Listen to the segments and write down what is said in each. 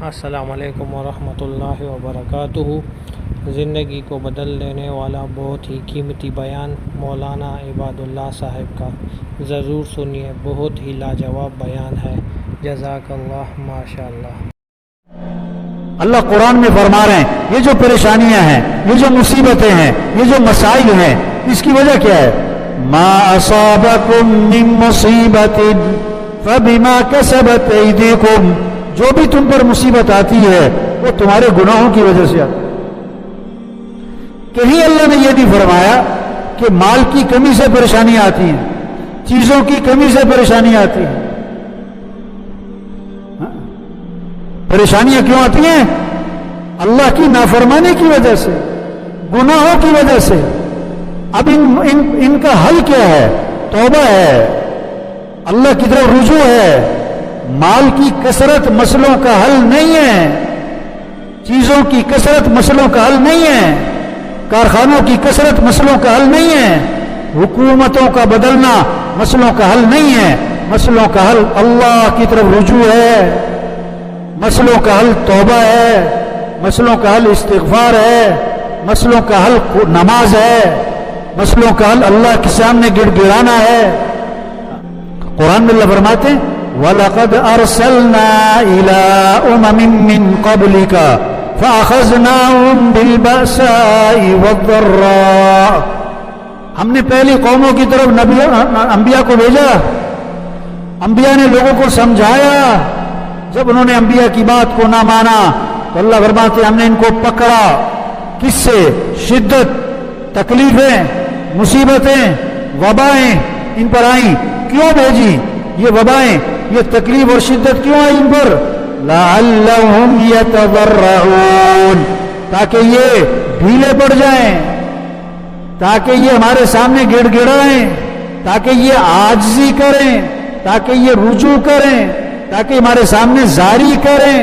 السلام علیکم ورحمۃ اللہ وبرکاتہ۔ زندگی کو بدل دینے والا بہت ہی قیمتی بیان مولانا عباد اللہ صاحب کا ضرور سنیے، بہت ہی لاجواب بیان ہے۔ جزاک اللہ، ماشاء اللہ۔ اللہ قرآن میں فرما رہے ہیں یہ جو پریشانیاں ہیں، یہ جو مصیبتیں ہیں، یہ جو مسائل ہیں، اس کی وجہ کیا ہے؟ ما اصابکم من مصیبت فبما کسبت ایدیکم، جو بھی تم پر مصیبت آتی ہے وہ تمہارے گناہوں کی وجہ سے آتی ہے۔ کہیں اللہ نے یہ نہیں فرمایا کہ مال کی کمی سے پریشانیاں آتی ہیں، چیزوں کی کمی سے پریشانیاں آتی ہیں۔ پریشانیاں کیوں آتی ہیں؟ اللہ کی نافرمانی کی وجہ سے، گناہوں کی وجہ سے۔ اب ان کا حل کیا ہے؟ توبہ ہے، اللہ کی طرف رجوع ہے۔ مال کی کثرت مسئلوں کا حل نہیں ہے، چیزوں کی کثرت مسئلوں کا حل نہیں ہے، کارخانوں کی کثرت مسئلوں کا حل نہیں ہے، حکومتوں کا بدلنا مسئلوں کا حل نہیں ہے۔ مسئلوں کا حل اللہ کی طرف رجوع ہے، مسئلوں کا حل توبہ ہے، مسئلوں کا حل استغفار ہے، مسئلوں کا حل نماز ہے، مسئلوں کا حل اللہ کے سامنے گڑ گڑانا ہے۔ قرآن میں اللہ فرماتے ہیں وَلَقَدْ أَرْسَلْنَا إِلَىٰ أُمَمٍ مِّن قَبْلِكَ فَأَخَذْنَاهُمْ بِالْبَأْسَاءِ وَالضَّرَّاءِ، ہم نے پہلی قوموں کی طرف انبیاء کو بھیجا، انبیاء نے لوگوں کو سمجھایا، جب انہوں نے انبیاء کی بات کو نہ مانا تو اللہ فرماتے ہم نے ان کو پکڑا۔ کس سے؟ شدت، تکلیفیں، مصیبتیں، وبائیں ان پر آئیں۔ کیوں بھیجی یہ وبائیں، یہ تکلیف اور شدت کیوں آئی ان پر؟ لعلہم یتضرعون، تاکہ یہ ڈھیلے پڑ جائیں، تاکہ یہ ہمارے سامنے گڑ گڑائیں، تاکہ یہ عاجزی کریں، تاکہ یہ رجوع کریں، تاکہ ہمارے سامنے زاری کریں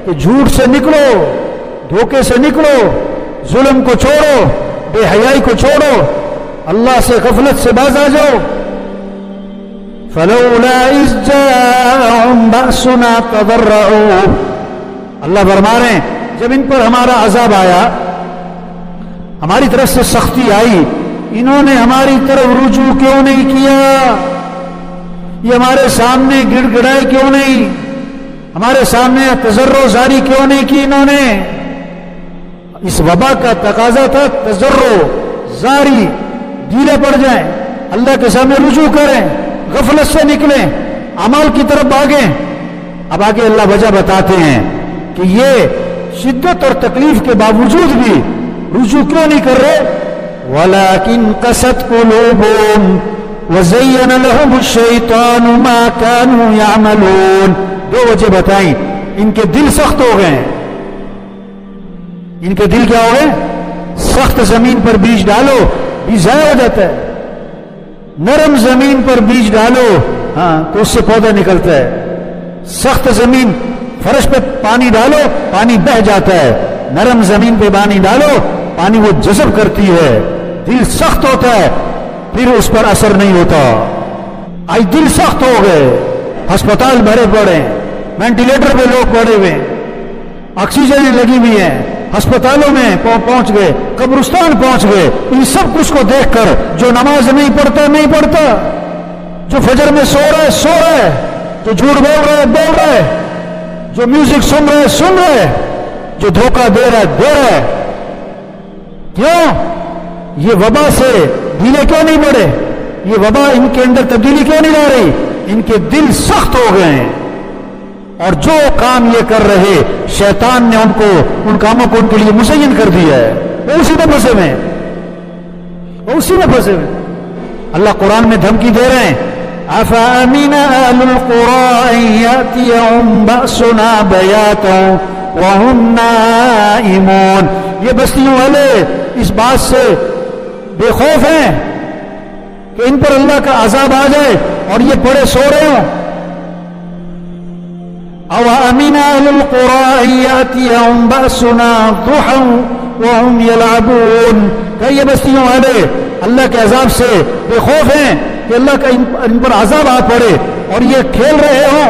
کہ جھوٹ سے نکلو، دھوکے سے نکلو، ظلم کو چھوڑو، بے حیائی کو چھوڑو، اللہ سے غفلت سے باز آ جاؤ۔ فلولا اذ جاءهم بأسنا تضرعوا، اللہ فرما رہے ہیں جب ان پر ہمارا عذاب آیا، ہماری طرف سے سختی آئی، انہوں نے ہماری طرف رجوع کیوں نہیں کیا؟ یہ ہمارے سامنے گڑ گڑائے کیوں نہیں؟ ہمارے سامنے تضرع زاری کیوں نہیں کی انہوں نے؟ اس وبا کا تقاضا تھا تضرع زاری، ڈھیلے پڑ جائیں، اللہ کے سامنے رجوع کریں، غفلت سے نکلیں، اعمال کی طرف بھاگیں۔ اب آگے اللہ وجہ بتاتے ہیں کہ یہ شدت اور تکلیف کے باوجود بھی رجوع کیوں نہیں کر رہے؟ وَلَكِنْ قَسَتْ قُلُوبُهُمْ وَزَيَّنَ لَهُمُ الشَّيْطَانُ مَا كَانُوا يَعْمَلُونَ۔ دو وجہ بتائیں، ان کے دل سخت ہو گئے، ان کے دل کیا ہو گئے؟ سخت زمین پر بیج ڈالو، بیج ضائع ہو جاتا ہے، نرم زمین پر بیج ڈالو تو اس سے پودا نکلتا ہے۔ سخت زمین، فرش پہ پانی ڈالو، پانی بہہ جاتا ہے، نرم زمین پہ پانی ڈالو، پانی وہ جذب کرتی ہے۔ دل سخت ہوتا ہے پھر اس پر اثر نہیں ہوتا۔ آج دل سخت ہو گئے، ہسپتال بھرے پڑے، وینٹیلیٹر پہ لوگ پڑے ہوئے، آکسیجن لگی ہوئی ہیں، ہسپتالوں میں پہنچ گئے، قبرستان پہنچ گئے۔ ان سب کچھ کو دیکھ کر جو نماز نہیں پڑھتا نہیں پڑھتا، جو فجر میں سو رہا ہے سو رہا ہے، جو جھوٹ بول رہا ہے بول رہا ہے، جو میوزک سن رہا ہے سن رہا ہے، جو دھوکہ دے رہا ہے دے رہا ہے۔ کیوں؟ یہ وبا سے ڈھیلے کیوں نہیں پڑے؟ یہ وبا ان کے اندر تبدیلی کیوں نہیں لا رہی؟ ان کے دل سخت ہو گئے ہیں، اور جو کام یہ کر رہے شیطان نے ان کاموں کو ان کے لیے مزین کر دیا ہے، وہ اسی میں پھنسے ہوئے ہیں، وہ اسی میں پھنسے ہوئے۔ اللہ قرآن میں دھمکی دے رہے ہیں أَفَأَمِنَ أَهْلُ الْقُرَىٰ أَن يَأْتِيَهُمْ بَأْسُنَا بَيَاتًا وَهُمْ نَائِمُونَ، یہ بستیوں والے اس بات سے بے خوف ہیں کہ ان پر اللہ کا عذاب آ جائے اور یہ پڑے سو رہے ہوں۔ أَوْ أَمِنَ أَهْلُ الْقُرَىٰ أَن يَأْتِيَهُمْ بَأْسُنَا ضُحًى وَهُمْ يَلْعَبُونَ، کہ یہ بستیوں والے اللہ کے عذاب سے بے خوف ہیں کہ اللہ کا ان پر عذاب آ پڑے اور یہ کھیل رہے ہوں۔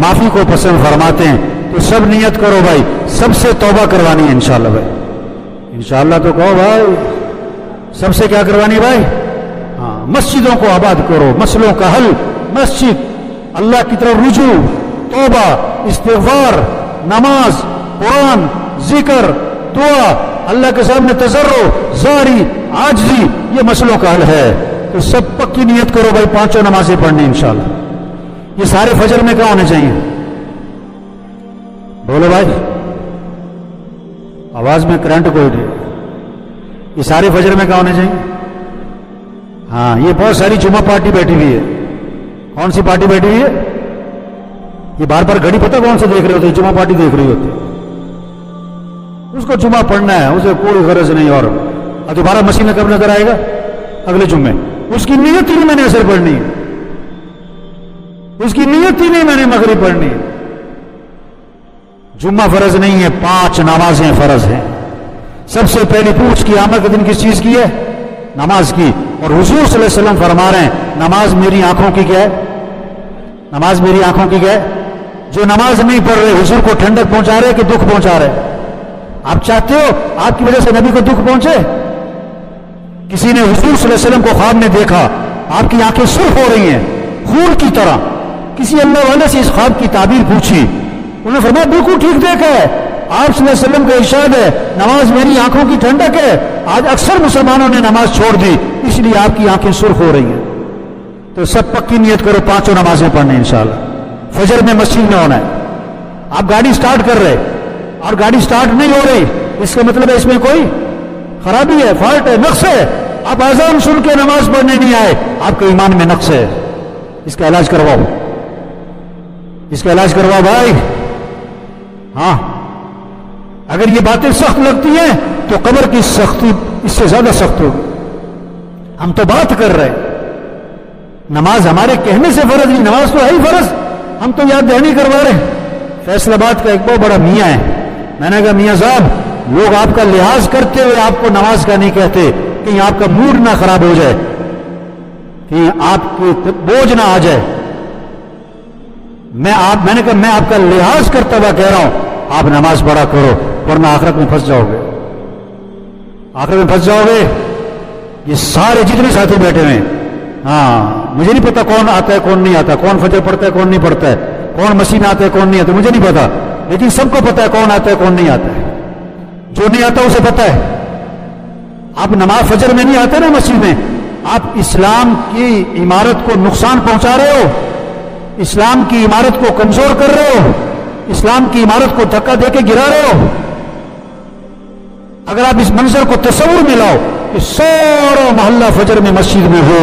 معافی کو پسند فرماتے ہیں. تو سب نیت کرو بھائی, سب سے توبہ کروانی ہے انشاءاللہ بھائی. انشاءاللہ تو کہو بھائی, سب سے کیا کروانی ہے بھائی؟ ہاں, مسجدوں کو آباد کرو, مسئلوں کا حل, مسجد, اللہ کی طرف رجوع, توبہ, استغفار, نماز, قرآن, ذکر, دعا, اللہ کے سامنے تضرع, زاری, عاجزی, یہ مسئلوں کا حل ہے. تو سب پکی نیت کرو بھائی, 5 نمازیں پڑھنی انشاءاللہ. یہ سارے فجر میں کیا ہونے چاہیے؟ بولو بھائی, آواز میں کرنٹ کوئی نہیں. یہ سارے فجر میں کیا ہونے چاہیے؟ ہاں, یہ بہت ساری جمعہ پارٹی بیٹھی ہوئی ہے. کون سی پارٹی بیٹھی ہوئی ہے؟ یہ بار بار گھڑی پتہ کون سے دیکھ رہے ہوتے؟ جمعہ پارٹی دیکھ رہی ہوتی. اس کو جمعہ پڑھنا ہے, اسے کوئی غرض نہیں. اور دوبارہ مسیح میں کب نظر آئے گا؟ اگلے جمعے. اس کی نیت ہی نہیں میں نے اثر پڑھنی ہے, اس کی نیت ہی نہیں میں نے مغرب پڑھنی ہے. جمعہ فرض نہیں ہے, 5 نمازیں فرض ہیں. سب سے پہلی پوچھ قیامت کے دن کس چیز کی ہے؟ نماز کی. اور حضور صلی اللہ علیہ وسلم فرما رہے ہیں نماز میری آنکھوں کی کیا ہے؟ نماز میری آنکھوں کی کیا ہے؟ جو نماز نہیں پڑھ رہے حضور کو ٹھنڈک پہنچا رہے کہ دکھ پہنچا رہے؟ آپ چاہتے ہو آپ کی وجہ سے نبی کو دکھ پہنچے؟ کسی نے حضور صلی اللہ علیہ وسلم کو خواب میں دیکھا, آپ کی آنکھیں سرخ ہو رہی ہیں خون کی طرح. کسی اللہ والے سے اس خواب کی تعبیر پوچھی, انہوں نے فرمایا بالکل ٹھیک دیکھا ہے. آپ صلی اللہ علیہ وسلم کا ارشاد ہے نماز میری آنکھوں کی ٹھنڈک ہے. آج اکثر مسلمانوں نے نماز چھوڑ دی, اس لیے آپ کی آنکھیں سرخ ہو رہی ہیں. تو سب پکی نیت کرو 5 نمازیں پڑھنے انشاءاللہ. فجر میں مسجد میں ہونا ہے. آپ گاڑی سٹارٹ کر رہے اور گاڑی سٹارٹ نہیں ہو رہی, اس کا مطلب ہے اس میں کوئی خرابی ہے, فالٹ ہے, نقص ہے. آپ اذان سن کے نماز پڑھنے نہیں آئے, آپ کے ایمان میں نقص ہے. اس کا علاج کرواؤ, اس کا علاج کرواؤ بھائی. ہاں, اگر یہ باتیں سخت لگتی ہیں تو قبر کی سختی اس سے زیادہ سخت ہوگی. ہم تو بات کر رہے ہیں, نماز ہمارے کہنے سے فرض نہیں, نماز تو ہے ہی فرض, ہم تو یاد دہانی کروا رہے ہیں. فیصل آباد کا ایک بہت بڑا میاں ہے, میں نے کہا میاں صاحب لوگ آپ کا لحاظ کرتے ہوئے آپ کو نماز کا نہیں کہتے, کہیں آپ کا موڈ نہ خراب ہو جائے, کہیں آپ کو بوجھ نہ آ جائے. میں نے کہا میں آپ کا لحاظ کرتا ہوا کہہ رہا ہوں آپ نماز پڑھا کرو ورنہ آخرت میں پھنس جاؤ گے, آخرت میں پھنس جاؤ گے. یہ سارے جتنے ساتھی بیٹھے ہوئے ہیں, ہاں مجھے نہیں پتا کون آتا ہے کون نہیں آتا, کون فجر پڑھتا ہے کون نہیں پڑھتا ہے, کون مسیح میں آتا ہے کون نہیں آتا, مجھے نہیں پتا, لیکن سب کو پتا ہے کون آتا ہے کون نہیں آتا ہے. جو نہیں آتا اسے پتا ہے. آپ نماز فجر میں نہیں آتے نا مسجد میں, آپ اسلام کی عمارت کو نقصان پہنچا رہے ہو, اسلام کی عمارت کو کمزور کر رہے ہو, اسلام کی عمارت کو دھکا دے کے گرا رہے ہو. اگر آپ اس منظر کو تصور میں لاؤ کہ سارا محلہ فجر میں مسجد میں ہو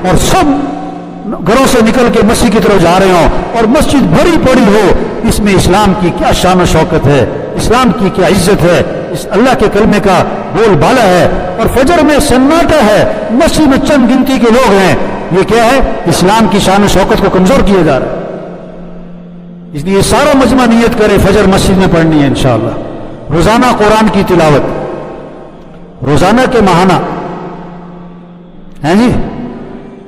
اور سب گھروں سے نکل کے مسجد کی طرف جا رہے ہوں اور مسجد بھری پڑی ہو, اس میں اسلام کی کیا شان و شوکت ہے, اسلام کی کیا عزت ہے, اس اللہ کے کلمے کا بول بالا ہے. اور فجر میں سناٹا ہے, مسجد میں چند گنتی کے لوگ ہیں, یہ کیا ہے؟ اسلام کی شان و شوکت کو کمزور کیا جا رہا ہے. اس لیے سارا مجمع نیت کرے فجر مسجد میں پڑھنی ہے انشاءاللہ. روزانہ قرآن کی تلاوت, روزانہ کے ماہانہ ہیں جی.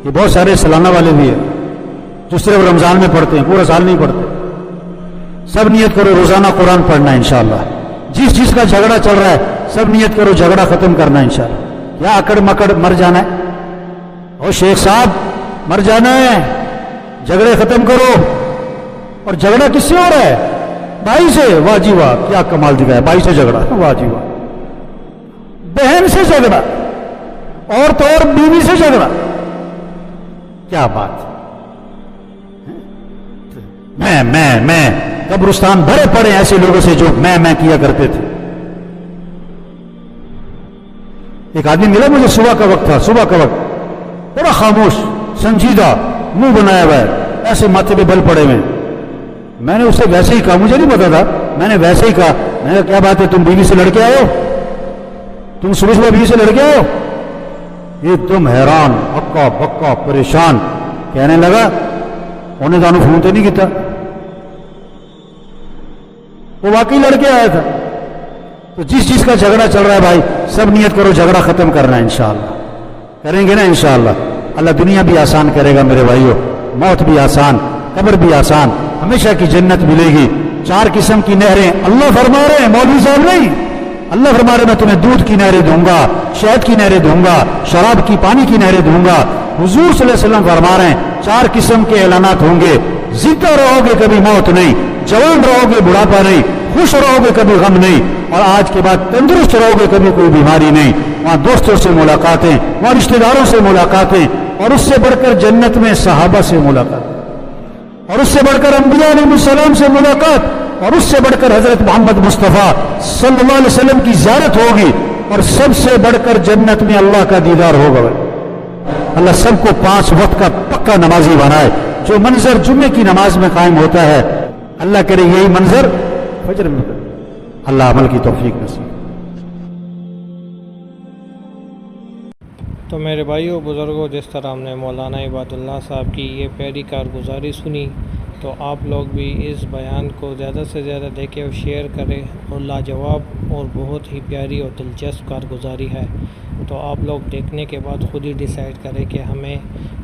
یہ بہت سارے سالانہ والے بھی ہیں جو صرف رمضان میں پڑھتے ہیں, پورا سال نہیں پڑھتے. سب نیت کرو روزانہ قرآن پڑھنا ہے انشاءاللہ. جس چیز کا جھگڑا چل رہا ہے سب نیت کرو جھگڑا ختم کرنا ہے انشاءاللہ. کیا اکڑ مکڑ مر جانا ہے, او شیخ صاحب مر جانا ہے, جھگڑے ختم کرو. اور جھگڑا کس سے ہو رہا ہے؟ بھائی سے. واہ جی واہ, کیا کمال دکھایا, بھائی سے جھگڑا, واہ جی واہ. بہن سے جھگڑا, اور تو اور بیوی سے جھگڑا, کیا بات. میں قبرستان بھرے پڑے ایسے لوگوں سے جو میں کیا کرتے تھے. ایک آدمی ملا مجھے, صبح کا وقت تھا, صبح کا وقت, بڑا خاموش سنجیدہ, منہ بنایا ہوا ہے, ایسے ماتھے پہ بل پڑے ہوئے. میں نے اس سے ویسے ہی کہا, مجھے نہیں پتا تھا, میں نے ویسے ہی کہا, میں نے کہا کیا بات ہے, تم بیوی سے لڑکے آئے ہو, تم صبح بیوی سے لڑکے آئے ہو. ایک دم حیران, ہکا بکا پریشان. کہنے لگا انہیں تو فون تو نہیں کیتا, وہ واقعی لڑکے آیا تھا. تو جس چیز کا جھگڑا چل رہا ہے بھائی سب نیت کرو جھگڑا ختم کرنا ہے انشاءاللہ. کریں گے نا انشاءاللہ, اللہ دنیا بھی آسان کرے گا میرے بھائیوں, موت بھی آسان, قبر بھی آسان, ہمیشہ کی جنت ملے گی. 4 قسم کی نہریں اللہ فرما رہے ہیں, مولوی صاحب نہیں. اللہ فرما رہے میں تمہیں دودھ کی نہریں دوں گا, شہد کی نہریں دوں گا, شراب کی پانی کی نہریں دوں گا. حضور صلی اللہ علیہ وسلم فرما رہے ہیں 4 قسم کے اعلانات ہوں گے. زندہ رہو گے کبھی موت نہیں, جوان رہو گے بڑھاپا نہیں, خوش رہو گے کبھی غم نہیں, اور آج کے بعد تندرست رہو گے کبھی کوئی بیماری نہیں. وہاں دوستوں سے ملاقاتیں, وہاں رشتہ داروں سے ملاقاتیں, اور اس سے بڑھ کر جنت میں صحابہ سے ملاقات, اور اس سے بڑھ کر انبیاء علیہ السلام سے ملاقات, اور اس سے بڑھ کر حضرت محمد مصطفیٰ صلی اللہ علیہ وسلم کی زیارت ہوگی, اور سب سے بڑھ کر جنت میں اللہ کا دیدار ہوگا. اللہ سب کو 5 وقت کا پکا نمازی بنائے. جو منظر جمعے کی نماز میں قائم ہوتا ہے, اللہ کرے یہی منظر فجر میں. اللہ عمل کی توفیق نصیب. تو میرے بھائیوں بزرگوں, جس طرح ہم نے مولانا عباد اللہ صاحب کی یہ پیاری کارگزاری سنی, تو آپ لوگ بھی اس بیان کو زیادہ سے زیادہ دیکھیں اور شیئر کریں. اور لاجواب اور بہت ہی پیاری اور دلچسپ کارگزاری ہے. تو آپ لوگ دیکھنے کے بعد خود ہی ڈیسائیڈ کریں کہ ہمیں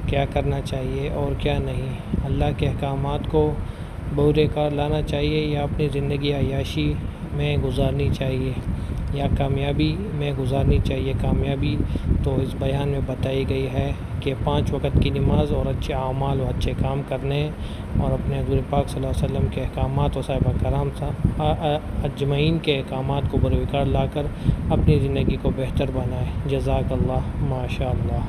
کیا کرنا چاہیے اور کیا نہیں. اللہ کے احکامات کو بورے کار لانا چاہیے, یا اپنی زندگی عیاشی میں گزارنی چاہیے, یا کامیابی میں گزارنی چاہیے. کامیابی تو اس بیان میں بتائی گئی ہے کہ 5 وقت کی نماز اور اچھے اعمال و اچھے کام کرنے, اور اپنے حضور پاک صلی اللہ علیہ وسلم کے احکامات و صحابہ کرام اجمعین کے احکامات کو بروکار لا کر اپنی زندگی کو بہتر بنائے. جزاک اللہ, ماشاء اللہ.